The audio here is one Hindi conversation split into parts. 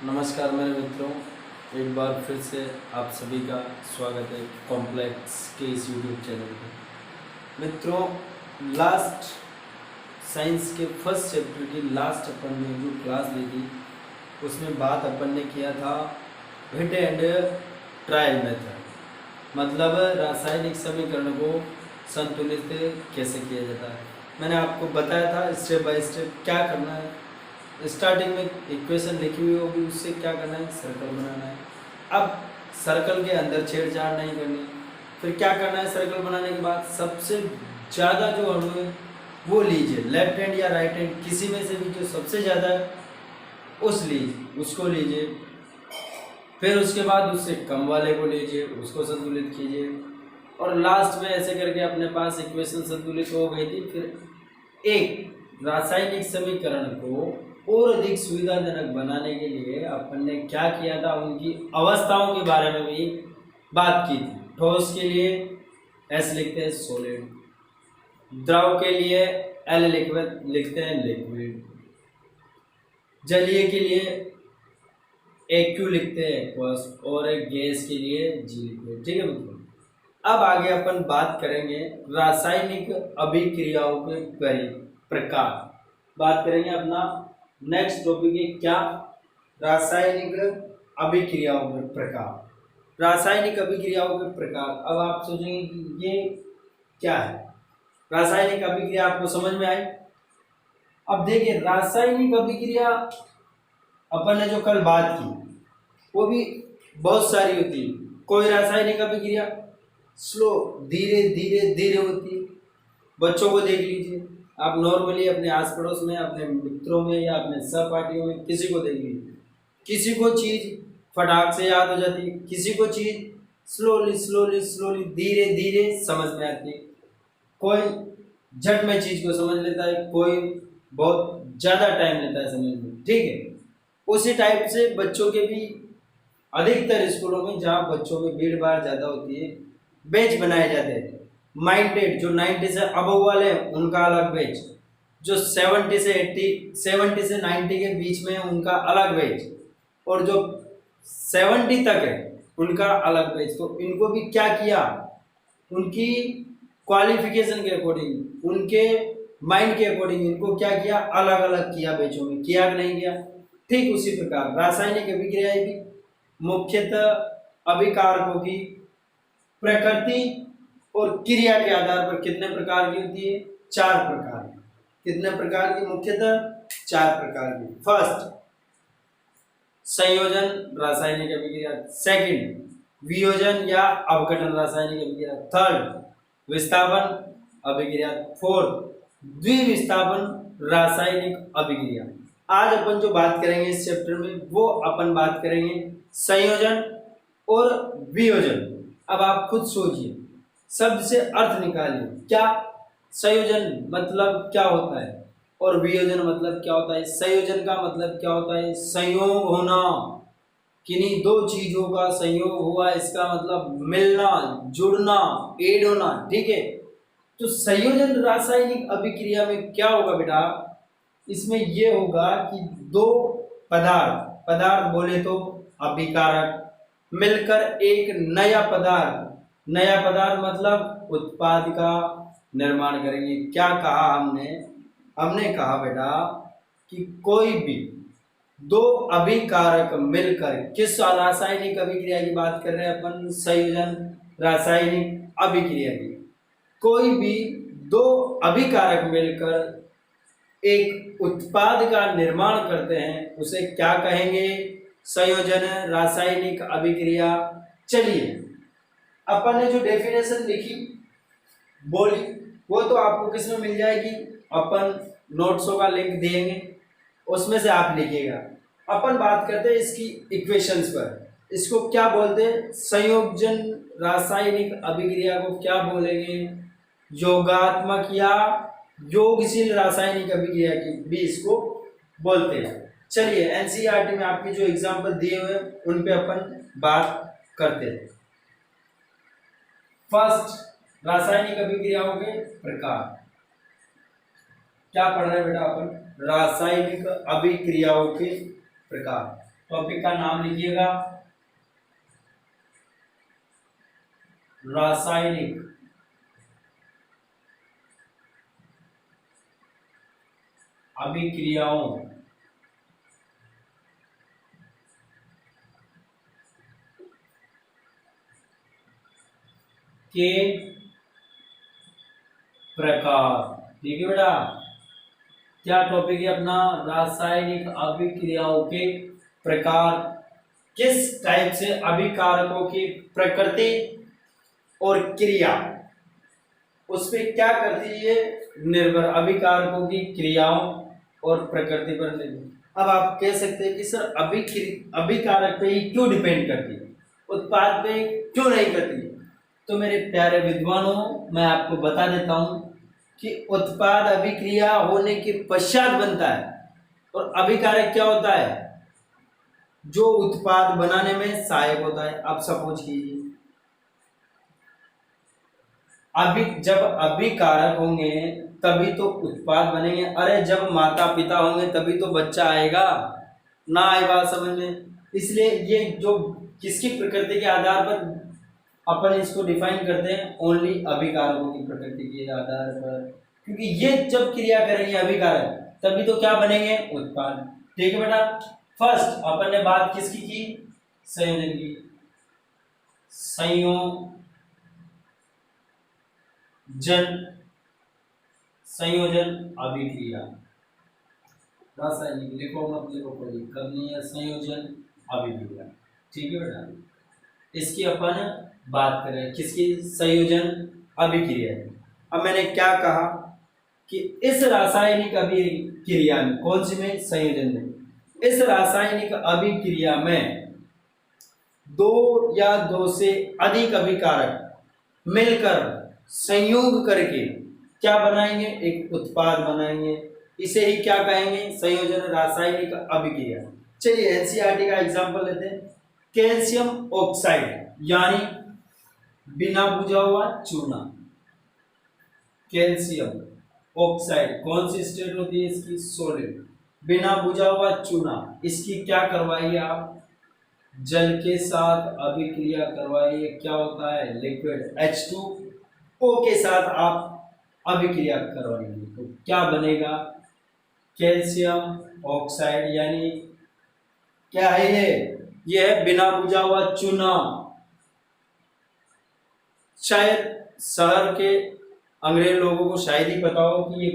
नमस्कार मेरे मित्रों, एक बार फिर से आप सभी का स्वागत है कॉम्प्लेक्स के इस यूट्यूब चैनल पे। मित्रों, लास्ट साइंस के फर्स्ट चैप्टर की लास्ट अपन ने जो क्लास ली थी उसमें बात अपन ने किया था हिट एंड ट्रायल मेथड, मतलब रासायनिक समीकरण को संतुलित कैसे किया जाता है। मैंने आपको बताया था स्टेप बाय स्टेप क्या करना है। स्टार्टिंग में इक्वेशन लिखी हुई होगी, उससे क्या करना है, सर्कल बनाना है। अब सर्कल के अंदर छेड़छाड़ नहीं करनी। फिर क्या करना है, सर्कल बनाने के बाद सबसे ज़्यादा जो अणु है वो लीजिए, लेफ्ट हैंड या राइट हैंड किसी में से भी जो सबसे ज़्यादा है उसको लीजिए। फिर उसके बाद उससे कम वाले को लीजिए, उसको संतुलित कीजिए, और लास्ट में ऐसे करके अपने पास इक्वेशन संतुलित हो गई थी। फिर एक रासायनिक समीकरण को और अधिक सुविधाजनक बनाने के लिए अपन ने क्या किया था, उनकी अवस्थाओं के बारे में भी बात की थी। ठोस के लिए एस लिखते हैं सॉलिड, द्रव के लिए एल लिखते हैं लिक्विड, जलीय के लिए एक्यू लिखते हैं एक्वस, और गैस के लिए जी लिखते हैं। ठीक है मित्रों, अब आगे अपन बात करेंगे रासायनिक अभिक्रियाओं के प्रकार। बात करेंगे अपना नेक्स्ट टॉपिक है क्या, रासायनिक अभिक्रियाओं के प्रकार। रासायनिक अभिक्रियाओं के प्रकार। अब आप सोचेंगे कि ये क्या है, रासायनिक अभिक्रिया आपको समझ में आई। अब देखिए, रासायनिक अभिक्रिया अपन ने जो कल बात की वो भी बहुत सारी होती है। कोई रासायनिक अभिक्रिया स्लो, धीरे धीरे धीरे होती है। बच्चों को देख लीजिए, आप नॉर्मली अपने आस पड़ोस में, अपने मित्रों में या अपने सहपाठियों में किसी को देख लीजिए, किसी को चीज फटाक से याद हो जाती है, किसी को चीज स्लोली स्लोली स्लोली धीरे धीरे समझ में आती है। कोई झट में चीज को समझ लेता है, कोई बहुत ज्यादा टाइम लेता है समझने में। ठीक है, उसी टाइप से बच्चों के भी अधिकतर स्कूलों में जहाँ बच्चों में भीड़ भाड़ ज्यादा होती है, बैच बनाए जाते हैं। माइंडेड जो 90 से अबव वाले हैं उनका अलग बैच, जो 70 से 90 के बीच में है उनका अलग बैच, और जो 70 तक है उनका अलग बैच। तो इनको भी क्या किया, उनकी क्वालिफिकेशन के अकॉर्डिंग, उनके माइंड के अकॉर्डिंग इनको क्या किया, अलग अलग किया बैचों में। किया कि नहीं किया? ठीक उसी प्रकार रासायनिक अभिक्रियाएं भी मुख्यतः अभिकारकों की प्रकृति और क्रिया के आधार पर कितने प्रकार की होती है? 4 प्रकार की। कितने प्रकार की? मुख्यतः 4 प्रकार की। फर्स्ट, संयोजन रासायनिक अभिक्रिया। सेकंड, वियोजन या अवघटन रासायनिक अभिक्रिया। थर्ड, विस्थापन अभिक्रिया। फोर्थ, द्विविस्थापन रासायनिक अभिक्रिया। आज अपन जो बात करेंगे इस चैप्टर में वो अपन बात करेंगे संयोजन और वियोजन। अब आप खुद सोचिए, शब्द से अर्थ निकालिए। क्या संयोजन मतलब क्या होता है और वियोजन मतलब क्या होता है? संयोजन का मतलब क्या होता है? संयोग होना, किन्हीं दो चीजों का संयोग हुआ, इसका मतलब मिलना, जुड़ना, ऐड होना। ठीक है, तो संयोजन रासायनिक अभिक्रिया में क्या होगा बेटा? इसमें ये होगा कि दो पदार्थ बोले तो अभिकारक मिलकर एक नया पदार्थ मतलब उत्पाद का निर्माण करेंगे। क्या कहा हमने कहा बेटा कि कोई भी दो अभिकारक मिलकर, किस रासायनिक अभिक्रिया की बात कर रहे हैं अपन? संयोजन रासायनिक अभिक्रिया की। कोई भी दो अभिकारक मिलकर एक उत्पाद का निर्माण करते हैं, उसे क्या कहेंगे? संयोजन रासायनिक अभिक्रिया। चलिए, अपन ने जो डेफिनेशन लिखी बोली वो तो आपको किस में मिल जाएगी? अपन नोट्सों का लिंक देंगे, उसमें से आप लिखिएगा। अपन बात करते हैं इसकी इक्वेशंस पर। इसको क्या बोलते हैं? संयोजन रासायनिक अभिक्रिया को क्या बोलेंगे? योगात्मक या योगशील रासायनिक अभिक्रिया की भी इसको बोलते हैं। चलिए, एनसीईआरटी में आपके जो एग्जाम्पल दिए हुए उन पे अपन बात करते हैं। फर्स्ट, रासायनिक अभिक्रियाओं के प्रकार। क्या पढ़ रहे हैं बेटा अपन? रासायनिक अभिक्रियाओं के प्रकार। टॉपिक का नाम लिखिएगा रासायनिक अभिक्रियाओं के प्रकार। ठीक है बेटा, क्या टॉपिक है अपना? रासायनिक अभिक्रियाओं के प्रकार। किस टाइप से अभिकारकों की प्रकृति और क्रिया उस पर क्या करती है निर्भर, अभिकारकों की क्रियाओं और प्रकृति पर निर्भर। अब आप कह सकते हैं कि सर अभिकारक पे ही क्यों डिपेंड करती है, उत्पाद पे क्यों नहीं करती है? तो मेरे प्यारे विद्वानों, मैं आपको बता देता हूं कि उत्पाद अभिक्रिया होने के पश्चात बनता है, और अभिकारक क्या होता है? जो उत्पाद बनाने में सहायक होता है। आप सपोज कीजिए, जब अभिकारक होंगे तभी तो उत्पाद बनेंगे। अरे जब माता पिता होंगे तभी तो बच्चा आएगा ना, आए बात समझ में? इसलिए ये जो किसकी प्रकृति के आधार पर अपन इसको डिफाइन करते हैं, ओनली अभिकारकों की प्रकृति के आधार पर, क्योंकि ये जब क्रिया करेंगे अभिकारक तभी तो क्या बनेंगे? उत्पाद। ठीक है बेटा, फर्स्ट अपन ने बात किसकी की? संयोजन की। संयोजन अभिक्रिया, रासायनिक लिखो मत लिखो, कोई करनी है, संयोजन अभिक्रिया। ठीक है बेटा, इसकी अपन बात करें, किसकी? संयोजन अभिक्रिया। अब मैंने क्या कहा कि इस रासायनिक अभिक्रिया में, कौन सी में? संयोजन में। इस रासायनिक अभिक्रिया में दो या दो से अधिक अभिकारक मिलकर संयोग करके क्या बनाएंगे? एक उत्पाद बनाएंगे। इसे ही क्या कहेंगे? संयोजन रासायनिक अभिक्रिया। चलिए एनसीईआरटी का एग्जांपल लेते हैं। कैल्शियम ऑक्साइड यानी बिना बुझा हुआ चूना। कैल्शियम ऑक्साइड कौन सी स्टेट होती है इसकी? सॉलिड। बिना बुझा हुआ चूना, इसकी क्या करवाइए आप? जल के साथ अभिक्रिया करवाइए। क्या होता है? लिक्विड H2O के साथ आप अभिक्रिया करवाएंगे तो क्या बनेगा? Calcium oxide. यानी क्या है ये है बिना बुझा हुआ चूना। शायद शहर के अंग्रेज लोगों को शायद ही पता हो कि ये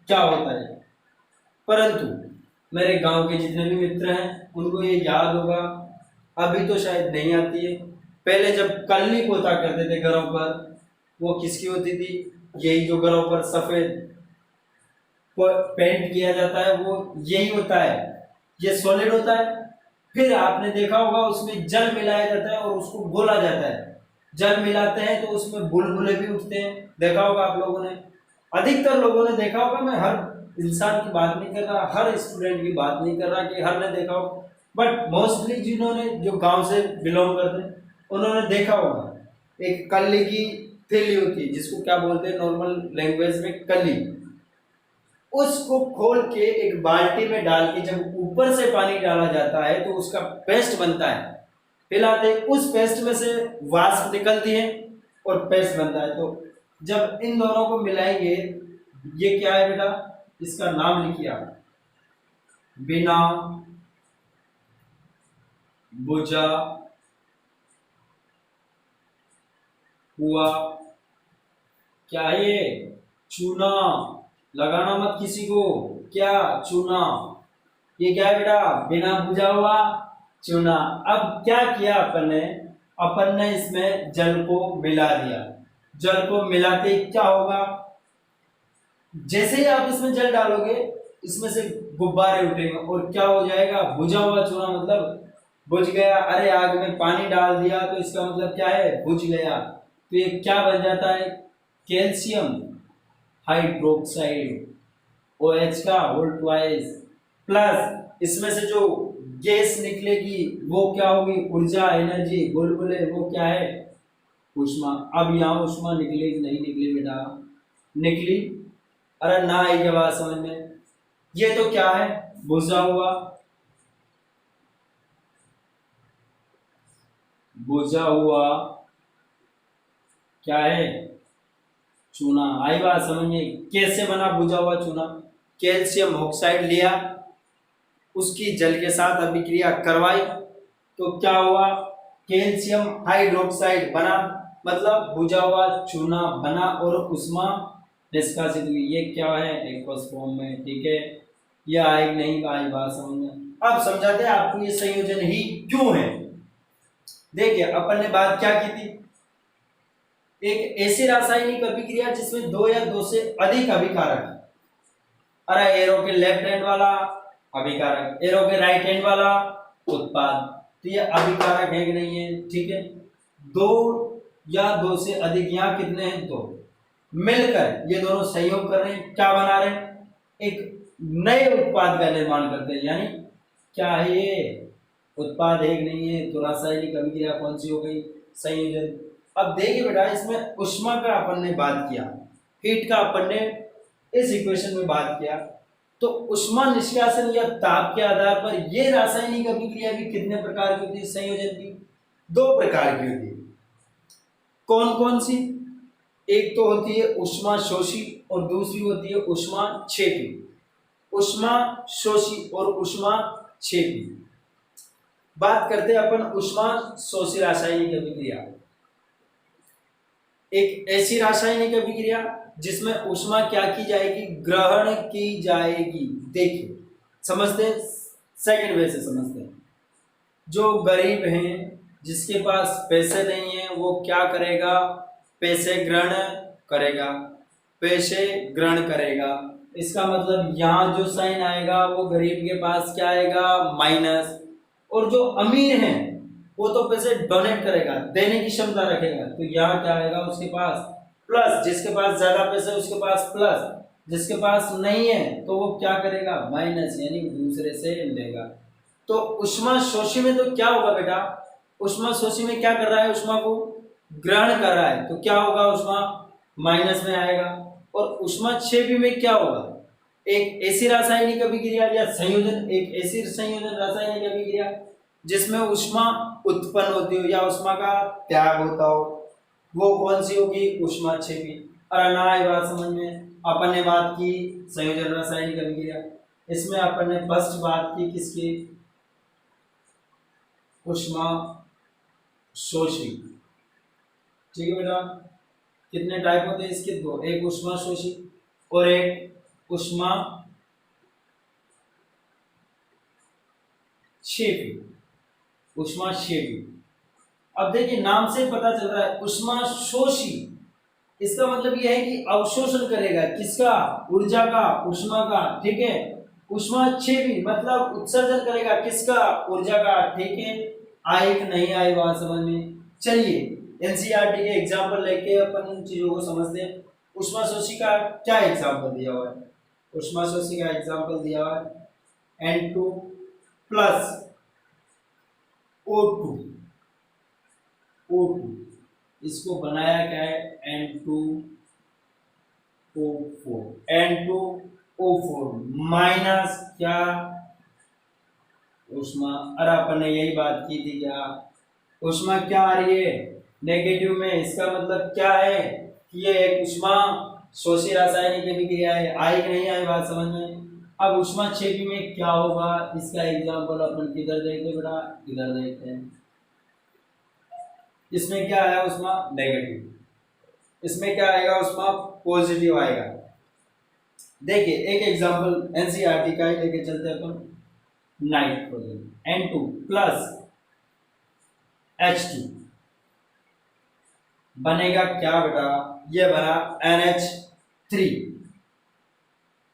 क्या होता है, परंतु मेरे गांव के जितने भी मित्र हैं उनको ये याद होगा। अभी तो शायद नहीं आती है। पहले जब कलनी पोता करते थे घरों पर, वो किसकी होती थी? यही जो घरों पर सफेद पेंट किया जाता है वो यही होता है। ये सॉलिड होता है। फिर आपने देखा होगा उसमें जल मिलाया जाता है और उसको घोला जाता है। जल मिलाते हैं तो उसमें बुलबुले भी उठते हैं, देखा होगा आप लोगों ने, अधिकतर लोगों ने देखा होगा। मैं हर इंसान की बात नहीं कर रहा, हर स्टूडेंट की बात नहीं कर रहा कि हर ने देखा हो, बट मोस्टली जिन्होंने जो गांव से बिलोंग करते हैं उन्होंने देखा होगा। एक कली की थैली होती है जिसको क्या बोलते हैं नॉर्मल लैंग्वेज में? कली। उसको खोल के एक बाल्टी में डाल के जब ऊपर से पानी डाला जाता है तो उसका पेस्ट बनता है। पिलाते उस पेस्ट में से वाष्प निकलती है और पेस्ट बनता है। तो जब इन दोनों को मिलाएंगे, ये क्या है बेटा? इसका नाम लिखिए आप, बिना बुझा हुआ। क्या है ये? चूना। लगाना मत किसी को। क्या? चूना। ये क्या है बेटा? बिना बुझा हुआ चूना। अब क्या किया अपन ने इसमें जल को मिला दिया। जल को मिलाते क्या होगा? जैसे ही आप इसमें जल डालोगे इसमें से गुब्बारे उठेंगे और क्या हो जाएगा? बुझा हुआ चूना मतलब बुझ गया। अरे आग में पानी डाल दिया तो इसका मतलब क्या है? बुझ गया। तो ये क्या बन जाता है? कैल्शियम हाइड्रोक्साइड, OH का होल ट्वाइस, प्लस इसमें से जो गैस निकलेगी वो क्या होगी? ऊर्जा, एनर्जी, बुलबुले, वो क्या है? ऊष्मा। अब यहाँ ऊष्मा निकली नहीं निकली बेटा? निकली। अरे ना आई बात समझ में? ये तो क्या है? बुझा हुआ बुझा हुआ क्या है, चूना। आई बात समझ में? कैसे बना बुझा हुआ चूना? कैल्शियम ऑक्साइड लिया, उसकी जल के साथ अभिक्रिया करवाई, तो क्या हुआ, कैल्शियम हाइड्रोक्साइड बना, मतलब बुझा हुआ चूना बना और उष्मा निष्कासित हुई। ये क्या है, एक्वस फॉर्म में, ठीक है। ये आई नहीं आई बात समझ में? अब समझाते हैं आपको ये संयोजन ही क्यों है। देखिए अपन ने बात क्या की थी, एक ऐसी रासायनिक अभिक्रिया जिसमें दो या दो से अधिक अभिकारक, अरे एरो के लेफ्ट हैंड वाला अभिकारक, एरो के राइट हैंड वाला उत्पाद, तो ये अभिकारक है कि नहीं है, ठीक है। दो या दो से अधिक, यहाँ कितने हैं, दो, मिलकर ये दोनों सहयोग कर रहे हैं, क्या बना रहे हैं, एक नए उत्पाद का निर्माण करते हैं। यानी क्या है ये, उत्पाद है कि नहीं है, तो रासायनिक अभिक्रिया कौन सी हो गई, संयोजन। अब देखिए बेटा, इसमें ऊष्मा का अपन ने बात किया, हीट का अपन ने इस इक्वेशन में बात किया, तो ऊष्मा निष्कासन या ताप के आधार पर ये रासायनिक अभिक्रिया भी कितने प्रकार की होती है, संयोजन की दो प्रकार की होती है। कौन कौन सी, एक तो होती है ऊष्मा शोषी और दूसरी होती है ऊष्मा छेपी। ऊष्मा शोषी और ऊष्मा छेपी। बात करते हैं अपन ऊष्मा शोषी रासायनिक अभिक्रिया। एक ऐसी रासायनिक अभिक्रिया जिसमें ऊष्मा क्या की जाएगी, ग्रहण की जाएगी। देखिए समझते हैं, सेकंड वे से समझते हैं। जो गरीब हैं, जिसके पास पैसे नहीं है, वो क्या करेगा, पैसे ग्रहण करेगा, पैसे ग्रहण करेगा। इसका मतलब यहाँ जो साइन आएगा वो गरीब के पास क्या आएगा, माइनस। और जो अमीर है वो तो पैसे डोनेट करेगा, देने की क्षमता रखेगा, तो यहाँ क्या आएगा उसके पास, प्लस। जिसके पास ज्यादा पैसे है उसके पास प्लस, जिसके पास नहीं है तो वो क्या करेगा, माइनस, यानी दूसरे से लेगा। तो ऊष्मा शोषी में तो क्या होगा बेटा, ऊष्मा शोषी में क्या कर रहा है, ऊष्मा को ग्रहण कर रहा है, तो क्या होगा, ऊष्मा माइनस में आएगा। और ऊष्मा छेपी में क्या होगा, एक ऐसी रासायनिक अभिक्रिया या संयोजन, एक ऐसी संयोजन रासायनिक अभिक्रिया जिसमें ऊष्मा उत्पन्न होती हो या ऊष्मा का त्याग होता हो, वो कौन सी होगी, ऊष्मा छेपी। अरे ना ये बात समझ में? अपन ने बात की संयोजन रासायनिक अभिक्रिया, इसमें अपन ने फर्स्ट बात की किसकी, ऊष्मा शोषी, ठीक है बेटा। कितने टाइप होते हैं इसके, दो, एक ऊष्मा शोषी और एक ऊष्मा छेपी। ऊष्मा छेपी, अब देखिए नाम से पता चल रहा है ऊष्मा शोषी, इसका मतलब यह है कि अवशोषण करेगा, किसका, ऊर्जा का, ऊष्मा का, ठीक है। ऊष्मा छेपी मतलब उत्सर्जन करेगा, किसका, ऊर्जा का, ठीक है। आई कि नहीं आई बात समझ में? चलिए एनसीईआरटी के एग्जाम्पल लेके अपन इन चीजों को समझते हैं। ऊष्मा शोषी का क्या एग्जाम्पल दिया हुआ है, ऊष्मा शोषी का एग्जाम्पल दिया हुआ है N2 प्लस O2, O2, इसको बनाया क्या है, N2O4, N2O4 माइनस क्या, ऊष्मा। अरे अपन ने यही बात की थी क्या, ऊष्मा क्या आ रही है, नेगेटिव में। इसका मतलब क्या है कि ये एक ऊष्मा शोषी रासायनिक अभिक्रिया है। आई कि नहीं आई बात समझ में? अब ऊष्मा छेपी में क्या होगा, इसका एग्जांपल अपन किधर देखते हैं बेटा, इधर देखते हैं। इसमें क्या आया, ऊष्मा नेगेटिव, इसमें क्या आएगा, ऊष्मा पॉजिटिव आएगा। देखिए एक एग्जांपल एनसीईआरटी का ही लेके चलते हैं अपन। नाइट्रोजन N2 प्लस H2 बनेगा क्या बेटा, ये बना NH3,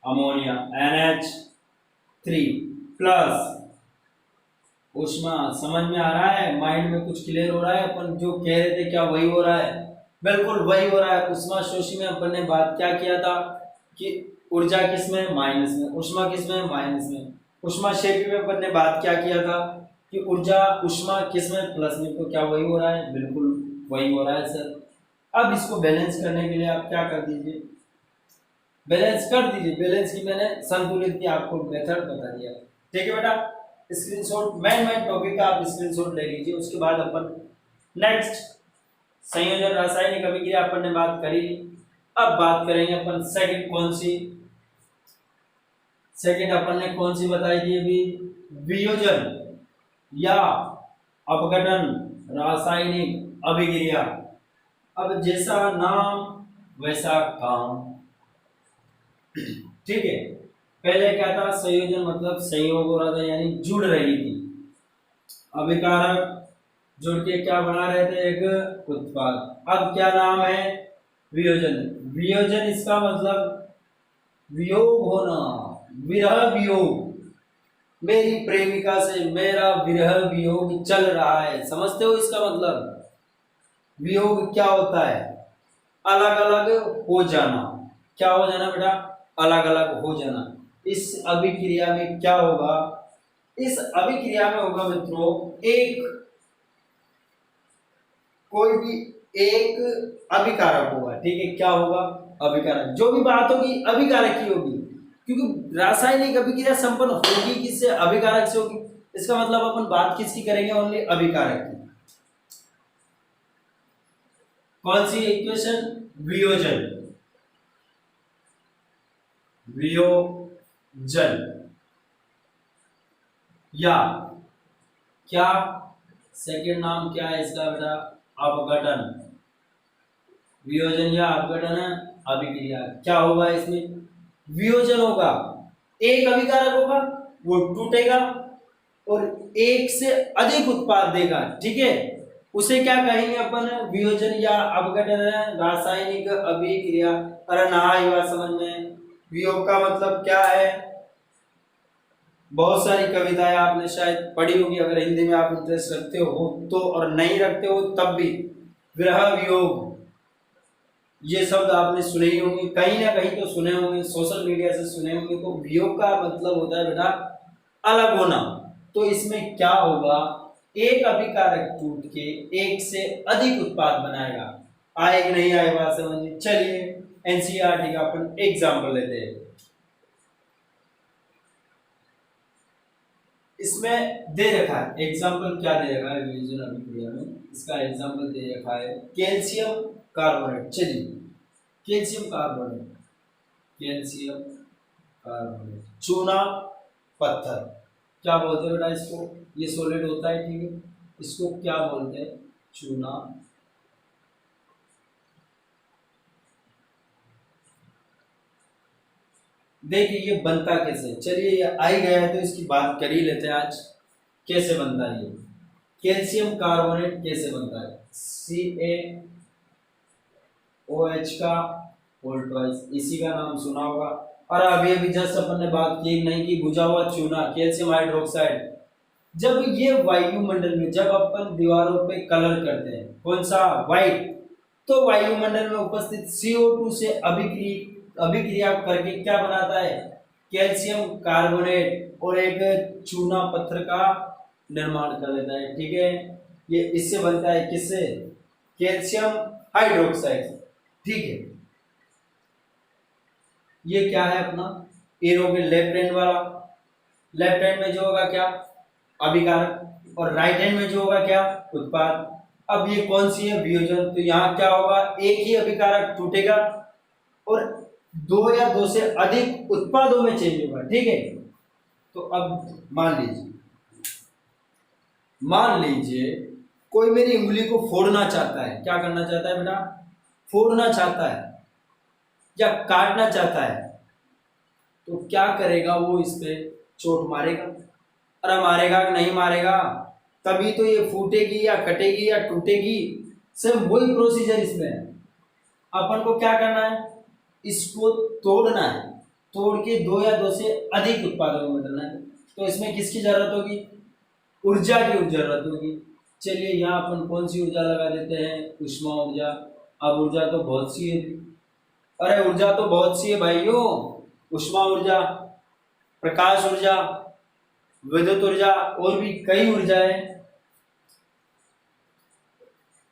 अमोनिया NH3 प्लस ऊष्मा। समझ में आ रहा है, माइंड में कुछ क्लियर हो रहा है, अपन जो कह रहे थे क्या वही हो रहा है, बिल्कुल वही हो रहा है। ऊष्मा शोषी में अपन ने बात क्या किया था कि ऊर्जा किसमें, माइनस में, ऊष्मा किसमें, माइनस में। ऊष्मा छेपी में अपन ने बात क्या किया था कि ऊर्जा ऊष्मा किसमें, प्लस में, तो क्या वही हो रहा है, बिल्कुल वही हो रहा है सर। अब इसको बैलेंस करने के लिए आप क्या कर दीजिए, बैलेंस कर दीजिए। बैलेंस की मैंने संतुलित की आपको मेथड बता दिया, ठीक है बेटा। स्क्रीनशॉट, मेन टॉपिक का आप स्क्रीनशॉट ले लीजिए, उसके बाद अपन नेक्स्ट, संयोजन रासायनिक अभिक्रिया अपन ने बात करी। अब बात करेंगे अपन सेकंड, कौन सी? सेकंड अपन ने कौन सी बताई थी अभी? वियोजन या अपघटन रासायनिक अभिक्रिया। अब जैसा नाम वैसा काम, ठीक है। पहले क्या था? संयोजन मतलब संयोग हो रहा था, यानी जुड़ रही थी। अभिकारक जुड़ के क्या बना रहे थे? एक उत्पाद। अब क्या नाम है? वियोजन। वियोजन इसका मतलब वियोग होना, विरह वियोग। मेरी प्रेमिका से मेरा विरह वियोग चल रहा है, समझते हो इसका मतलब? वियोग क्या होता है? अलग अलग हो जाना। क्या हो जाना बेटा? अलग अलग हो जाना। इस अभिक्रिया में क्या होगा? इस अभिक्रिया में होगा मित्रों, एक कोई भी एक अभिकारक होगा, ठीक है। क्या होगा? अभिकारक। जो भी बात होगी अभिकारक की होगी, क्योंकि रासायनिक अभिक्रिया संपन्न होगी किससे? अभिकारक से होगी। इसका मतलब अपन बात किसकी करेंगे? ओनली अभिकारक की। कौन सी इक्वेशन? वियोजन। वियोजन या क्या? सेकंड नाम क्या है इसका बेटा? अपघटन। वियोजन या अपघटन अभिक्रिया। क्या होगा इसमें? वियोजन होगा, एक अभिकारक होगा वो टूटेगा और एक से अधिक उत्पाद देगा, ठीक है। उसे क्या कहेंगे अपन? वियोजन या अपघटन रासायनिक अभिक्रिया। अरे ना ये बात समझ में। वियोग का मतलब क्या है? बहुत सारी कविताएं आपने शायद पढ़ी होगी, अगर हिंदी में आप इंटरेस्ट रखते हो तो, और नहीं रखते हो तब भी। विरह वियोग, ये शब्द आपने सुने ही होंगे, कहीं ना कहीं तो सुने होंगे, सोशल मीडिया से सुने होंगे। तो वियोग का मतलब होता है बेटा अलग होना। तो इसमें क्या होगा? एक अभिकारक टूट के एक से अधिक उत्पाद बनाएगा। आए कि नहीं आए बात समझिए। चलिए एनसीईआरटी का अपन एग्जाम्पल लेते हैं। इसमें दे रखा है एग्जाम्पल, क्या दे रखा है वियोजन अभिक्रिया में? इसका एग्जाम्पल दे रखा है कैल्शियम कार्बोनेट। चलिए कैल्शियम कार्बोनेट, कैल्शियम कार्बोनेट, चूना पत्थर। क्या बोलते हैं बेटा इसको? ये सॉलिड होता है, ठीक है। इसको क्या बोलते हैं? चूना। देखिए ये बनता कैसे? चलिए ये आ ही गया है तो इसकी बात कर ही लेते हैं आज। कैसे बनता है ये कैल्शियम कार्बोनेट? कैसे बनता है? CaOH का वोल्टवाइज, इसी का नाम सुना होगा। और अभी अभी जस्ट अपन ने बात की नहीं की, बुझा हुआ चूना, कैल्शियम हाइड्रोक्साइड। जब ये वायुमंडल में, जब अपन दीवारों पे कलर करते हैं, कौन सा? व्हाइट, तो वायुमंडल में उपस्थित CO2 से अभिक्रिया करके क्या बनाता है? कैल्शियम कार्बोनेट और एक चूना पत्थर का निर्माण कर लेता है, ठीक है। ये इससे बनता है, किससे? कैल्शियम हाइड्रोक्साइड, ठीक है। ये क्या है अपना? एरो के लेफ्ट हैंड वाला। लेफ्ट हैंड में जो होगा क्या? अभिकारक, और राइट हैंड में जो होगा क्या? उत्पाद। अब ये कौन सी है? वियोजन। तो यहाँ क्या होगा? एक ही अभिकारक टूटेगा और दो या दो से अधिक उत्पादों में चेंज होगा, ठीक है। तो अब मान लीजिए कोई मेरी उंगली को फोड़ना चाहता है। क्या करना चाहता है बेटा? फोड़ना चाहता है या काटना चाहता है, तो क्या करेगा वो? इस पे चोट मारेगा। अरे मारेगा कि नहीं मारेगा? तभी तो ये फूटेगी या कटेगी या टूटेगी। सिर्फ वही प्रोसीजर इसमें है। अपन को क्या करना है? इसको तोड़ना है, तोड़ के दो या दो से अधिक उत्पादों में बदलना है। तो इसमें किसकी जरूरत होगी? ऊर्जा की जरूरत होगी। चलिए यहाँ अपन कौन सी ऊर्जा लगा देते हैं? ऊष्मा ऊर्जा। अब ऊर्जा तो बहुत सी है, अरे ऊर्जा तो बहुत सी है भाइयों। ऊष्मा ऊर्जा, प्रकाश ऊर्जा, विद्युत ऊर्जा, और भी कई ऊर्जा है।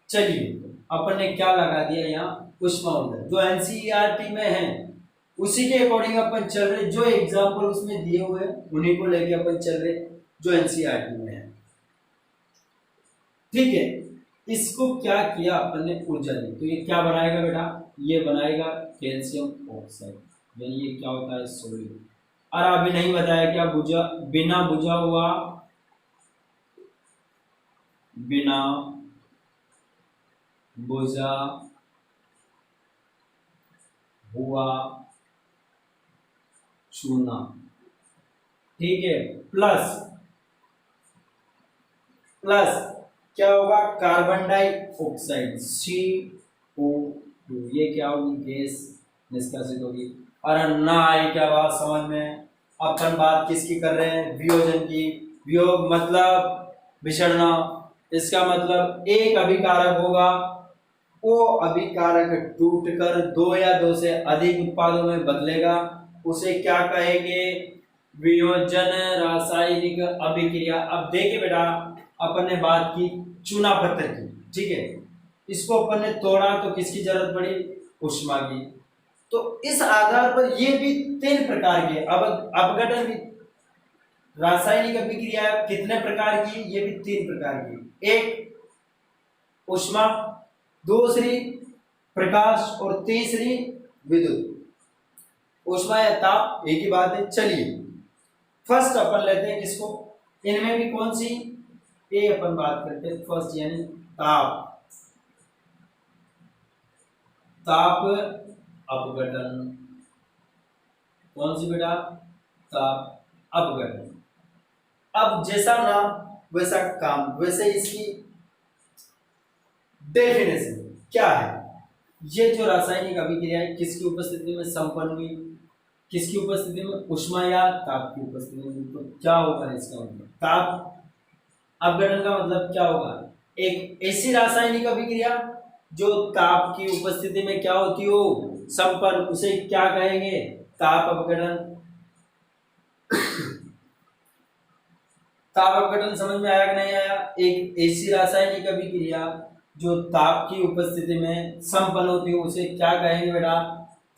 चलिए अपन ने क्या लगा दिया यहाँ? ऊष्मा ऊर्जा, जो एनसीईआरटी में है उसी के अकॉर्डिंग अपन चल रहे। जो एग्जाम्पल उसमें दिए हुए उन्हीं को लेके अपन चल रहे, जो एनसीईआरटी में है, ठीक है। इसको क्या किया अपन ने, ऊर्जा दी, तो ये क्या बनाएगा बेटा, ये बनाएगा कैल्शियम ऑक्साइड, यानी ये क्या होता है, सोडियम। और अभी नहीं बताया क्या, बुझा बिना बुझा हुआ, बिना बुझा हुआ चूना, ठीक है, प्लस प्लस क्या होगा, कार्बन डाइऑक्साइड CO2, ये क्या होगी, गैस निष्कासित होगी। और ना आई क्या बात समझ में, अपन बात किसकी कर रहे हैं, वियोजन की। वियोग मतलब बिछड़ना, इसका मतलब एक अभिकारक होगा, वो अभिकारक टूटकर दो या दो से अधिक उत्पादों में बदलेगा, उसे क्या कहेंगे, वियोजन रासायनिक अभिक्रिया। अब देखिए बेटा, अपन ने बात की चूना पत्थर की, ठीक है, इसको अपन ने तोड़ा तो किसकी जरूरत पड़ी, उष्मा की। तो इस आधार पर ये भी तीन प्रकार के, अब अपघटन भी, रासायनिक अभिक्रिया कितने प्रकार की, ये भी तीन प्रकार की, एक उष्मा, दूसरी प्रकाश और तीसरी विद्युत। उष्मा या ताप एक ही बात है। चलिए फर्स्ट अपन लेते हैं किसको, इनमें भी कौन सी, ये अपन बात करते हैं फर्स्ट, यानी ताप, ताप अपघटन। कौन सी बेटा, ताप अपघटन। अब जैसा नाम वैसा काम, वैसे इसकी डेफिनेशन क्या है, ये जो रासायनिक अभिक्रिया है किसकी उपस्थिति में संपन्न हुई, किसकी उपस्थिति में, उष्मा या ताप की उपस्थिति में, तो क्या होगा इसका मतलब, ताप अपघटन का मतलब क्या होगा, एक ऐसी रासायनिक अभिक्रिया जो ताप की उपस्थिति में क्या होती हो, संपन्न, उसे क्या कहेंगे, ताप अपघटन। ताप अपघटन समझ में आया कि नहीं आया, एक ऐसी रासायनिक अभिक्रिया जो ताप की उपस्थिति में संपन्न होती है उसे क्या कहेंगे बेटा,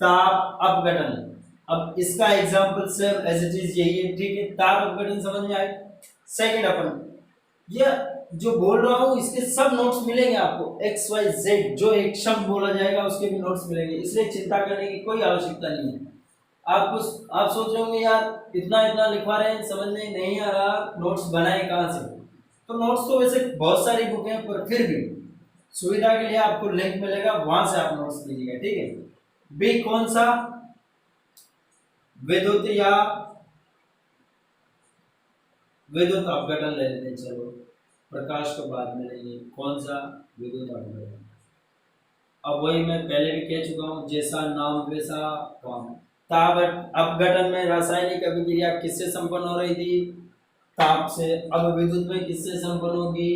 ताप अपघटन। अब इसका example same as it is यही है, ठीक है, ताप अपघटन समझ में आए। सेकंड अपन ये जो बोल रहा हूँ इसके सब नोट्स मिलेंगे आपको, XYZ जो एक शब्द बोला जाएगा उसके भी नोट्स मिलेंगे, इसलिए चिंता करने की कोई आवश्यकता नहीं है। आप सोच रहे होंगे यार इतना इतना लिखवा रहे हैं, समझ में नहीं आ रहा, नोट्स बनाए कहाँ से, तो नोट्स तो वैसे बहुत सारी बुक हैं, पर फिर भी सुविधा के लिए आपको लिंक मिलेगा, वहां से आप नोट्स लीजिएगा, ठीक है। बी कौन सा, विद्युत या विद्युत अपघटन ले लेते हैं, चलो प्रकाश को बाद में लेंगे, कौन सा, विद्युत अपघटन। अब वही मैं पहले भी कह चुका हूँ, जैसा नाम वैसा काम। ताप अपघटन में रासायनिक अभिक्रिया किससे संपन्न हो रही थी, ताप से। अब विद्युत में किससे संपन्न होगी,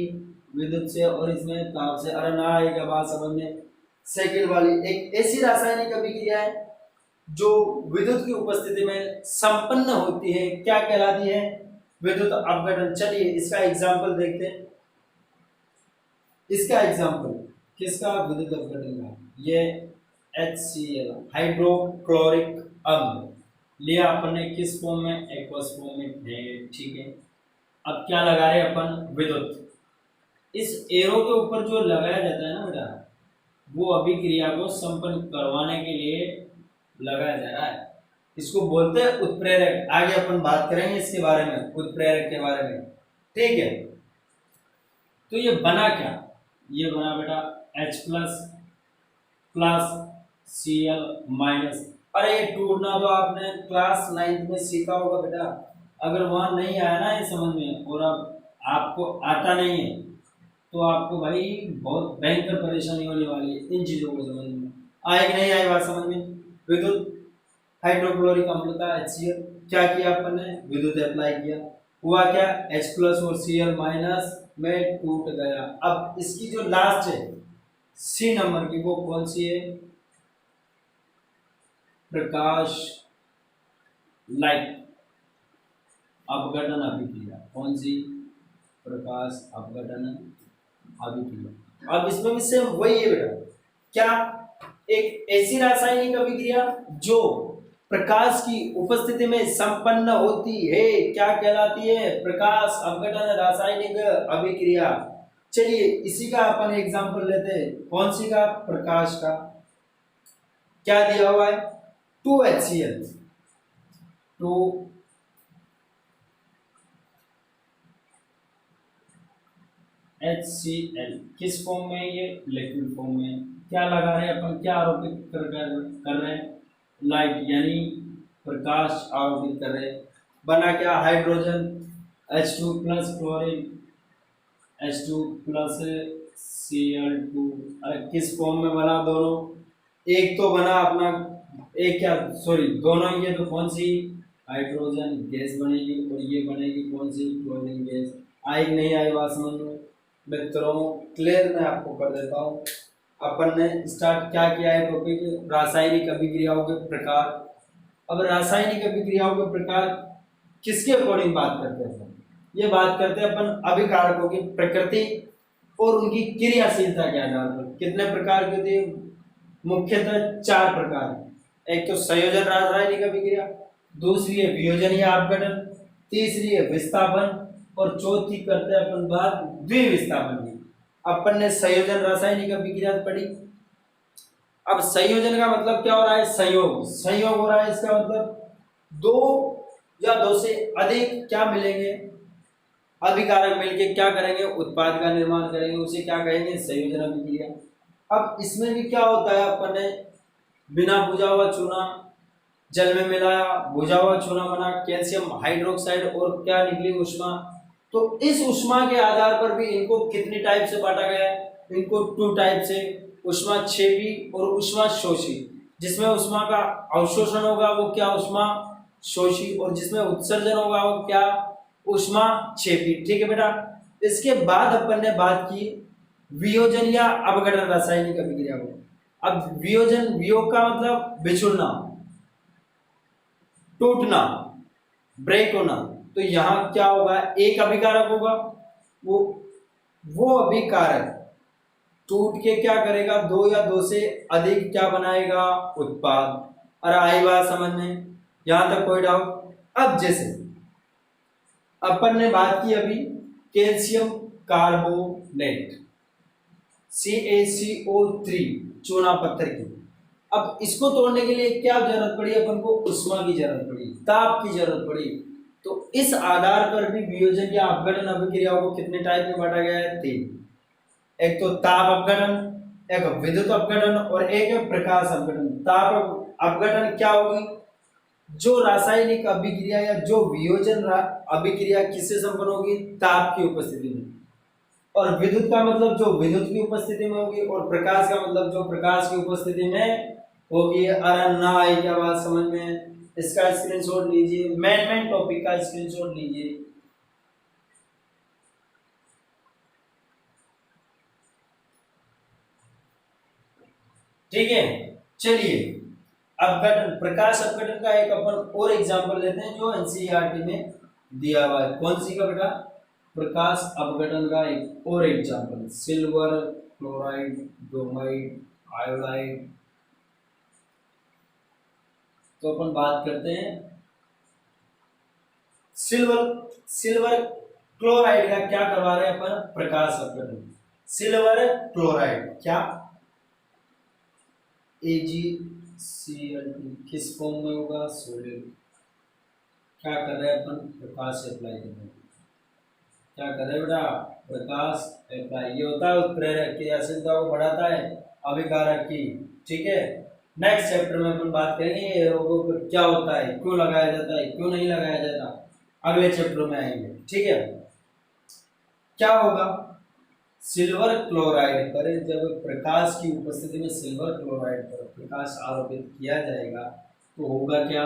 विद्युत से, और इसमें ताप से। अरे ना आएगा बात समझ में। सेकंड वाली एक ऐसी रासायनिक अभिक्रिया है जो विद्युत की उपस्थिति में संपन्न होती है, क्या कहलाती है, विद्युत अपघटन। चलिए इसका एग्जाम्पल देखते हैं, इसका एग्जाम्पल किसका, विद्युत अपघटन का। ये HCl हाइड्रोक्लोरिक अम्ल लिया अपन ने, किस फॉर्म में, एक्वस फॉर्म में, ठीक है। अब क्या लगा रहे अपन, विद्युत। इस एरो के ऊपर जो लगाया जाता है ना बेटा, वो अभिक्रिया को संपन्न करवाने के लिए लगाया जा रहा है, इसको बोलते हैं उत्प्रेरक। आगे अपन बात करेंगे इसके बारे में, उत्प्रेरक के बारे में, ठीक है। तो ये बना क्या, ये बना बेटा H प्लस Cl माइनस। अरे ये टूटना तो आपने क्लास 9th में सीखा होगा बेटा, अगर वहां नहीं आया ना ये समझ में, और अब आपको आता नहीं है तो आपको भाई बहुत भयंकर परेशानी होने वाली है इन चीजों को समझ में। आए कि नहीं आए बात समझ में। विद्युत हाइड्रोक्लोरिक अम्ल का HCl, क्या किया अपन ने, विद्युत अप्लाई किया, हुआ क्या, H प्लस और Cl माइनस में टूट गया। अब इसकी जो लास्ट है C नंबर की, वो कौन सी है, प्रकाश लाइट अपघटन अभिक्रिया। कौन सी, प्रकाश अपघटन अभिक्रिया। अब इसमें भी सेम वही है बेटा, क्या, एक ऐसी रासायनिक अभिक्रिया जो प्रकाश की उपस्थिति में संपन्न होती है, क्या कहलाती है, प्रकाश अपघटन रासायनिक अभिक्रिया। चलिए इसी का अपन एग्जांपल लेते हैं, कौन सी का, प्रकाश का। क्या दिया हुआ है, 2HCl, 2HCl किस फॉर्म में है, ये लिक्विड फॉर्म में। क्या लगा रहे हैं अपन, क्या आरोपित कर रहे हैं, लाइट यानी प्रकाश आरोपित कर रहे हैं। बना क्या, hydrogen H2 plus chlorine H2 plus Cl2। अरे किस फॉर्म में बना दोनों, एक तो बना अपना, एक क्या सॉरी दोनों, ये तो कौन सी, हाइड्रोजन गैस बनेगी, और ये बनेगी कौन सी, क्लोरीन गैस। आई नहीं आई बात समझ लो मित्रों, क्लियर मैं आपको कर देता हूँ। अपन ने स्टार्ट क्या किया है टॉपिक, रासायनिक अभिक्रियाओं के प्रकार। अब रासायनिक अभिक्रियाओं के प्रकार किसके अकॉर्डिंग बात करते हैं, ये बात करते हैं अपन अभिकारकों की प्रकृति और उनकी क्रियाशीलता के आधार पर। कितने प्रकार की होती है, मुख्यतः 4 प्रकार। एक तो संयोजन रासायनिक अभिक्रिया, दूसरी है वियोजन या अपघटन, तीसरी है विस्थापन, और चौथी करते हैं अपन बात द्विविस्थापन की। अपन ने संयोजन रासायनिक अभिक्रिया पढ़ी। अब संयोजन का मतलब क्या हो रहा है, संयोग, संयोग हो रहा है, इसका मतलब 2 या 2 से अधिक क्या मिलेंगे, अभिकारक मिलके क्या करेंगे, उत्पाद का निर्माण करेंगे, उसे क्या कहेंगे, संयोजन अभिक्रिया। अब इसमें भी क्या होता है, अपन ने बिना बुझा हुआ चूना जल में मिलाया, बुझा हुआ चूना बना, कैल्शियम हाइड्रोक्साइड, और क्या निकली, उष्मा। तो इस उष्मा के आधार पर भी इनको कितनी टाइप से बांटा गया है, इनको 2 टाइप से, उष्मा क्षेपी और उष्मा शोषी। जिसमें उष्मा का अवशोषण होगा वो क्या, उष्मा शोषी, और जिसमें उत्सर्जन होगा वो क्या, उष्मा क्षेपी। ठीक है बेटा। इसके बाद अपन ने बात की वियोजन या अपघटन रासायनिक अभिक्रिया को। अब वियोजन, वियोग का मतलब बिछुड़ना, टूटना, ब्रेक होना। तो यहाँ क्या होगा, एक अभिकारक होगा, वो अभिकारक टूट के क्या करेगा, 2 या 2 से अधिक क्या बनाएगा, उत्पाद। अरे आई बात समझ में, यहां तक कोई डाउट। अब जैसे अपन ने बात की अभी कैल्शियम कार्बोनेट CaCO3 चूना पत्थर की। अब इसको तोड़ने के लिए क्या जरूरत पड़ी, अपन को उष्मा की जरूरत पड़ी, ताप की जरूरत पड़ी। तो इस आधार पर भी वियोजन या अपघटन अभिक्रियाओं को कितने टाइप में बांटा गया है, 3। एक तो ताप अपघटन, एक विद्युत अपघटन, और एक है प्रकाश अपघटन। ताप अपघटन क्या होगी, जो रासायनिक अभिक्रिया या जो वियोजन अभिक्रिया किससे संपन्न होगी, ताप की उपस्थिति में। और विद्युत का मतलब जो विद्युत की उपस्थिति में होगी, और प्रकाश का मतलब जो प्रकाश की उपस्थिति में होगी। अरे ना आई क्या बात समझ में, इसका स्क्रीनशॉट लीजिए, मेन टॉपिक का स्क्रीनशॉट लीजिए। ठीक है। चलिए अपघटन, प्रकाश अपघटन का एक अपन और एग्जांपल लेते हैं जो एनसीईआरटी में दिया हुआ है। कौन सी का बेटा, प्रकाश अपघटन का एक और example, silver chloride, bromide, iodide. तो अपन बात करते हैं सिल्वर क्लोराइड का क्या करवा रहे हैं अपन, प्रकाश अपघटन। सिल्वर क्लोराइड क्या, AgCl2 किस फॉर्म में होगा, सोडियम। क्या कर रहे हैं अपन, प्रकाश अप्लाई कर रहे हैं। क्या कर रहे हैं बेटा, प्रकाश अप्लाई। ये होता है उत्प्रेरक, क्रियाशीलता को बढ़ाता है, अभिकारक की। ठीक है। नेक्स्ट चैप्टर में अपन बात करेंगे ये रोगों पर क्या होता है, क्यों लगाया जाता है, क्यों नहीं लगाया जाता, अगले चैप्टर में आएंगे। ठीक है। क्या होगा, सिल्वर क्लोराइड पर जब प्रकाश की उपस्थिति में सिल्वर क्लोराइड पर प्रकाश आरोपित किया जाएगा तो होगा क्या,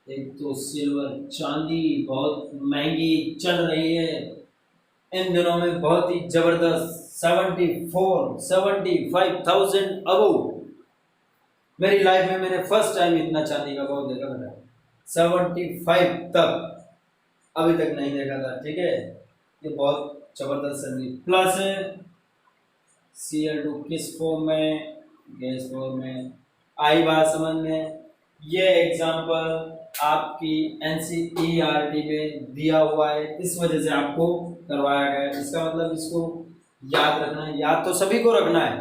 एक तो सिल्वर, चांदी बहुत महंगी चल रही है इन दिनों में, बहुत ही जबरदस्त, 75,000 अबव। मेरी लाइफ में मैंने फर्स्ट टाइम इतना चांदी का भाव देखा बेटा, 75 तक अभी तक नहीं देखा था। ठीक है। ये बहुत जबरदस्त सर्दी। प्लस Cl2 किस फॉर्म में, गैस फॉर्म में। आई बात समझ में। ये एग्जांपल आपकी NCERT में दिया हुआ है, इस वजह से आपको करवाया गया है। इसका मतलब इसको याद रखना है, याद तो सभी को रखना है,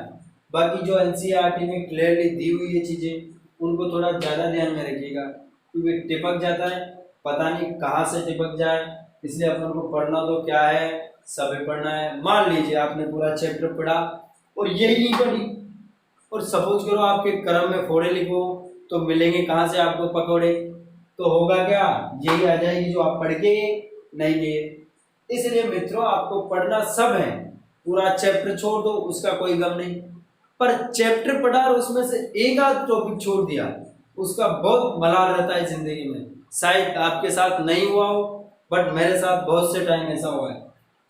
बाकी जो NCERT में क्लियरली दी हुई है चीज़ें उनको थोड़ा ज़्यादा ध्यान में रखिएगा, क्योंकि टिपक जाता है, पता नहीं कहाँ से टिपक जाए, इसलिए अपन को पढ़ना तो क्या है, सभी पढ़ना है। मान लीजिए आपने पूरा चैप्टर पढ़ा और यही नहीं पढ़ी, और सपोज करो आपके क्रम में फोड़े लिखो तो मिलेंगे कहाँ से आपको पकौड़े, तो होगा क्या, यही आ जाएगी जो आप पढ़ के नहीं गए। इसलिए मित्रों आपको पढ़ना सब है, पूरा चैप्टर छोड़ दो उसका कोई गम नहीं, पर चैप्टर पढ़ा और उसमें से एक आध टॉपिक छोड़ दिया उसका बहुत मलाल रहता है जिंदगी में। शायद आपके साथ नहीं हुआ हो, बट मेरे साथ बहुत से टाइम ऐसा हुआ है।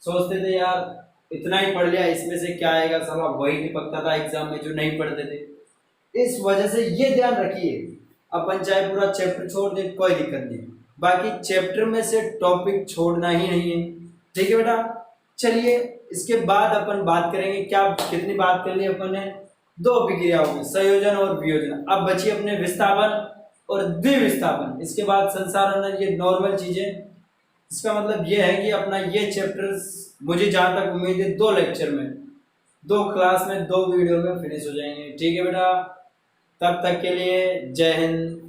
सोचते थे यार इतना ही पढ़ लिया, इसमें से क्या आएगा, साला वही निपकता था एग्जाम में जो नहीं पढ़ते थे। इस वजह से ये ध्यान रखिए, अपन चाहे पूरा चैप्टर छोड़ दे कोई दिक्कत नहीं, बाकी चैप्टर में से टॉपिक छोड़ना ही नहीं है। ठीक है बेटा, चलिए इसके बाद अपन बात करेंगे, क्या कितनी बात कर ली अपन ने, दो अभिक्रियाओं में, संयोजन और वियोजन। अब बची अपने विस्थापन और द्विविस्थापन, इसके बाद संसारण, ये नॉर्मल चीजें। इसका मतलब ये है कि अपना ये चैप्टर मुझे जहाँ तक उम्मीद है 2 लेक्चर में, 2 क्लास में, 2 वीडियो में फिनिश हो जाएंगे। ठीक है बेटा, तब तक के लिए जय हिंद।